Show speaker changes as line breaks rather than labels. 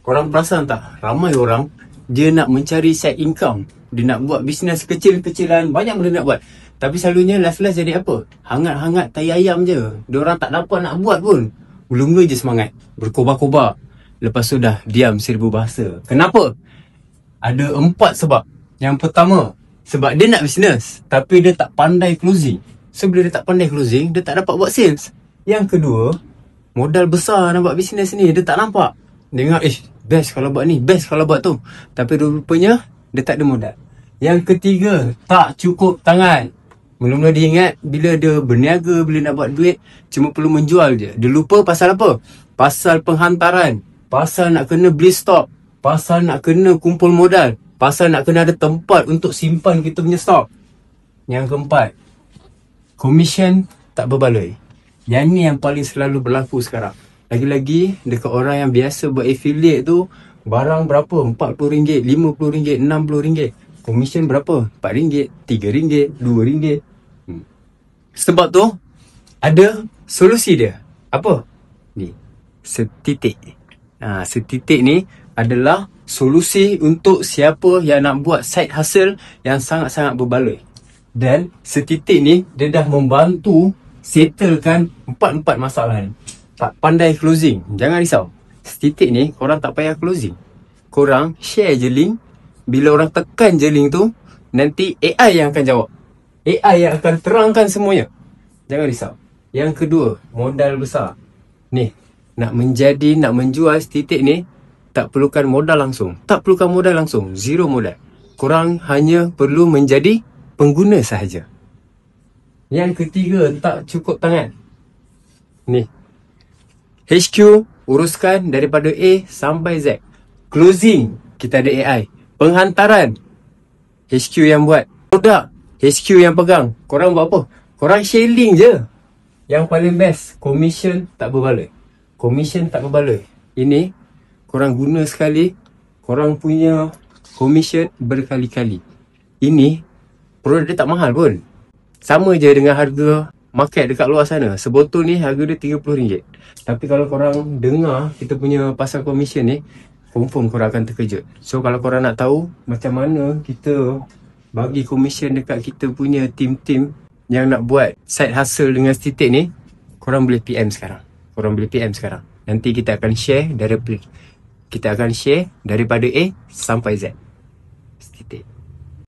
Korang perasan tak? Ramai orang dia nak mencari side income. Dia nak buat bisnes kecil-kecilan, banyak benda nak buat. Tapi selalunya last jadi apa? Hangat-hangat tai ayam je. Diorang tak dapat nak buat pun. Mula-mula je semangat, berkobar-kobar. Lepas tu dah diam 1000 bahasa. Kenapa? Ada 4 sebab. Yang pertama, sebab dia nak bisnes tapi dia tak pandai closing. So bila dia tak pandai closing, dia tak dapat buat sales. Yang kedua, modal besar nak buat bisnes ni, dia tak nampak. Dia ingat, best kalau buat ni, best kalau buat tu. Tapi rupanya dia tak ada modal. Yang ketiga, tak cukup tangan. Mula-mula dia ingat bila dia berniaga, bila nak buat duit, cuma perlu menjual je. Dia lupa pasal apa? Pasal penghantaran, pasal nak kena beli stok, pasal nak kena kumpul modal, pasal nak kena ada tempat untuk simpan kita punya stok. Yang keempat, commission tak berbaloi. Yang ni yang paling selalu berlaku sekarang. Lagi-lagi dekat orang yang biasa buat affiliate tu, barang berapa? RM40, RM50, RM60. Commission berapa? RM4, RM3, RM2. Sebab tu ada solusi dia. Apa? Ni, setitik. Setitik ni adalah solusi untuk siapa yang nak buat side hustle yang sangat-sangat berbaloi. Dan setitik ni dia dah membantu settlekan 4 masalah ni. Tak pandai closing, jangan risau. Setitik ni korang tak payah closing. Korang share je link. Bila orang tekan je link tu, nanti AI yang akan jawab. AI yang akan terangkan semuanya. Jangan risau. Yang kedua, modal besar. Ni, nak menjual setitik ni, tak perlukan modal langsung. Tak perlukan modal langsung. Zero modal. Korang hanya perlu menjadi pengguna sahaja. Yang ketiga, tak cukup tangan. Ni, HQ uruskan daripada A sampai Z. Closing, kita ada AI. Penghantaran, HQ yang buat. Produk, HQ yang pegang. Korang buat apa? Korang share link je. Yang paling best, commission tak berbaloi. Commission tak berbaloi. Ini korang guna sekali, korang punya commission berkali-kali. Ini produk dia tak mahal pun. Sama je dengan harga market dekat luar sana. Sebotol ni harga dia RM30. Tapi kalau korang dengar kita punya pasal commission ni, confirm korang akan terkejut. So kalau korang nak tahu macam mana kita bagi commission dekat kita punya tim-tim yang nak buat side hustle dengan setitik ni, korang boleh PM sekarang. Nanti kita akan share daripada A sampai Z. Setitik.